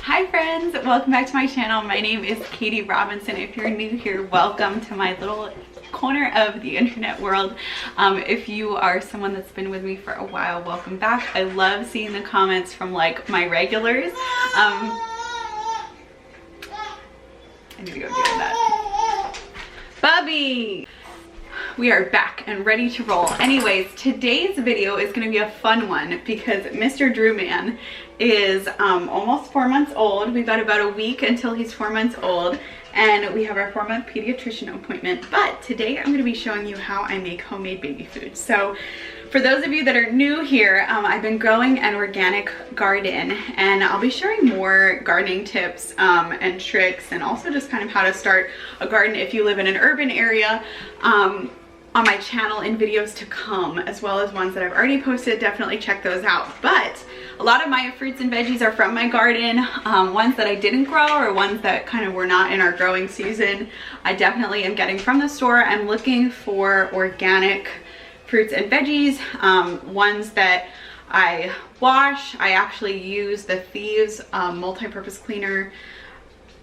Hi friends, welcome back to my channel. My name is Katie Robinson. If you're new here, welcome to my little corner of the internet world. If you are someone that's been with me for a while, welcome back. I love seeing the comments from like my regulars. I need to go do that. Bubby! We are back and ready to roll. Anyways, today's video is going to be a fun one because Mr. Drew Man is almost 4 months old. We've got about a week until he's 4 months old, and we have our 4-month pediatrician appointment. But today I'm going to be showing you how I make homemade baby food. So for those of you that are new here, I've been growing an organic garden, and I'll be sharing more gardening tips and tricks, and also just kind of how to start a garden if you live in an urban area on my channel in videos to come, as well as ones that I've already posted. Definitely check those out. But a lot of my fruits and veggies are from my garden, ones that I didn't grow or ones that kind of were not in our growing season. I definitely am getting from the store. I'm looking for organic fruits and veggies, ones that I wash. I actually use the Thieves multi-purpose cleaner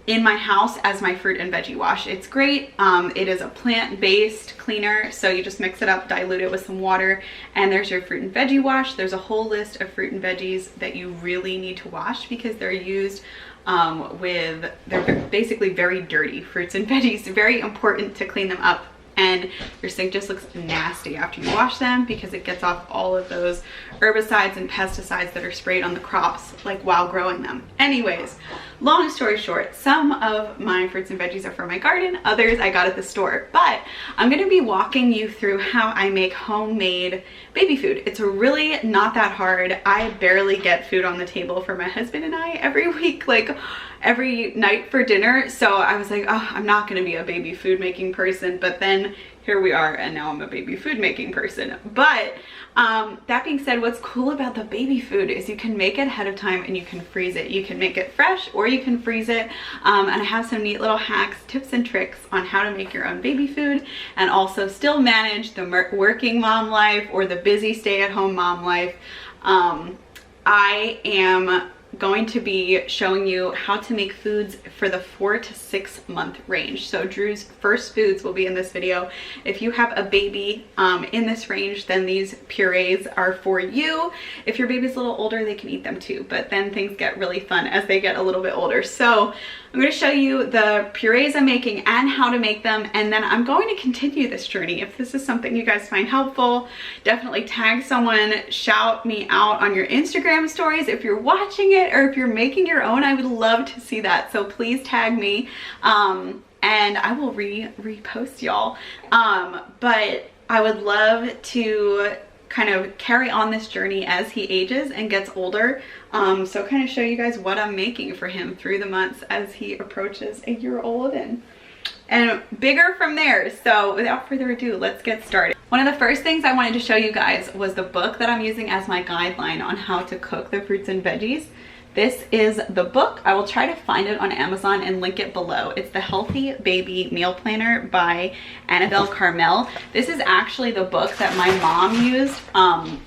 in my house as my fruit and veggie wash. It's great. It is a plant-based cleaner, so you just mix it up, dilute it with some water, and there's your fruit and veggie wash. There's a whole list of fruit and veggies that you really need to wash because they're used they're basically very dirty fruits and veggies. Very important to clean them up, and your sink just looks nasty after you wash them because it gets off all of those herbicides and pesticides that are sprayed on the crops like while growing them. Anyways, long story short, some of my fruits and veggies are from my garden, others I got at the store, but I'm going to be walking you through how I make homemade baby food. It's really not that hard. I barely get food on the table for my husband and I every week, like every night for dinner. So I was like, oh, I'm not going to be a baby food making person, but then here we are, and now I'm a baby food making person. But that being said, what's cool about the baby food is you can make it ahead of time and you can freeze it. You can make it fresh or you can freeze it. And I have some neat little hacks, tips and tricks on how to make your own baby food and also still manage the working mom life or the busy stay-at-home mom life. I am going to be showing you how to make foods for the 4 to 6 month range. So Drew's first foods will be in this video. If you have a baby in this range, then these purees are for you. If your baby's a little older, they can eat them too, but then things get really fun as they get a little bit older. So I'm going to show you the purees I'm making and how to make them, and then I'm going to continue this journey. If this is something you guys find helpful, definitely tag someone, shout me out on your Instagram stories if you're watching it, or if you're making your own. I would love to see that, so please tag me and I will repost y'all. But I would love to kind of carry on this journey as he ages and gets older, so kind of show you guys what I'm making for him through the months as he approaches a year old and bigger from there. So without further ado, let's get started. One of the first things I wanted to show you guys was the book that I'm using as my guideline on how to cook the fruits and veggies. This is the book. I will try to find it on Amazon and link it below. It's the Healthy Baby Meal Planner by Annabelle Carmel. This is actually the book that my mom used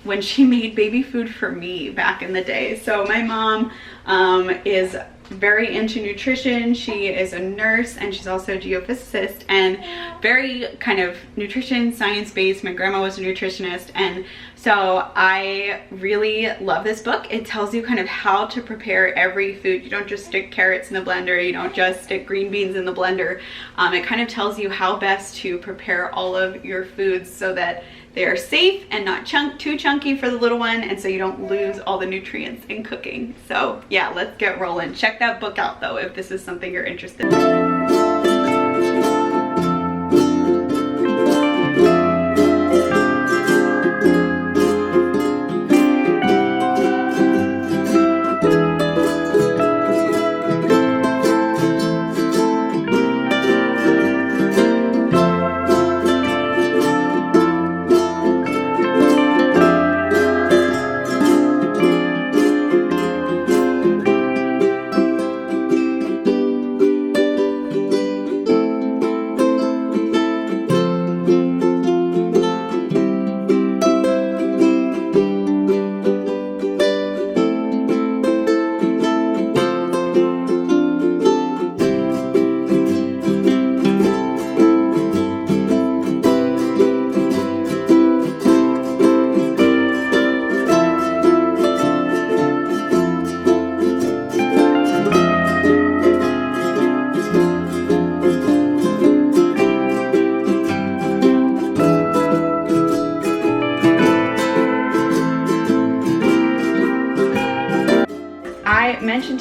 when she made baby food for me back in the day. So my mom is very into nutrition. She is a nurse and she's also a geophysicist and very kind of nutrition science-based. My grandma was a nutritionist, and so I really love this book. It tells you kind of how to prepare every food. You don't just stick carrots in the blender, you don't just stick green beans in the blender. It kind of tells you how best to prepare all of your foods so that they are safe and not too chunky for the little one, and so you don't lose all the nutrients in cooking. So yeah, let's get rolling. Check that book out though if this is something you're interested in.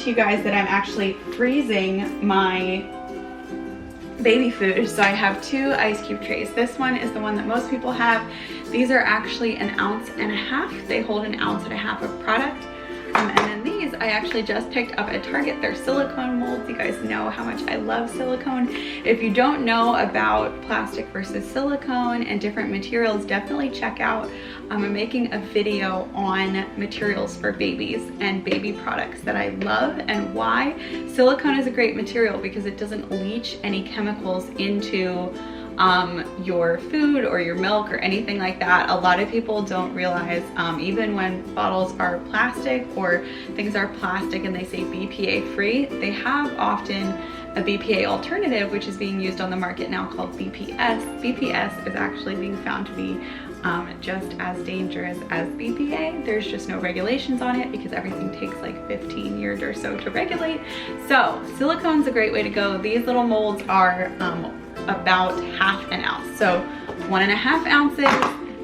to you guys that I'm actually freezing my baby food. So I have 2 ice cube trays. This one is the one that most people have. These are actually 1.5 ounces. They hold 1.5 ounces of product. And then these I actually just picked up at Target. They're silicone molds. You guys know how much I love silicone. If you don't know about plastic versus silicone and different materials, definitely check out. I'm making a video on materials for babies and baby products that I love and why. Silicone is a great material because it doesn't leach any chemicals into your food or your milk or anything like that. A lot of people don't realize, even when bottles are plastic or things are plastic and they say BPA free, they have often a BPA alternative, which is being used on the market now, called BPS. BPS is actually being found to be just as dangerous as BPA. There's just no regulations on it because everything takes like 15 years or so to regulate. So silicone's a great way to go. These little molds are about 1/2 ounce. So 1.5 ounces,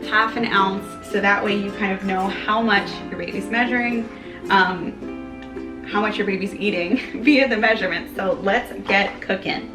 1/2 ounce. So that way you kind of know how much your baby's measuring, how much your baby's eating via the measurements. So let's get cooking.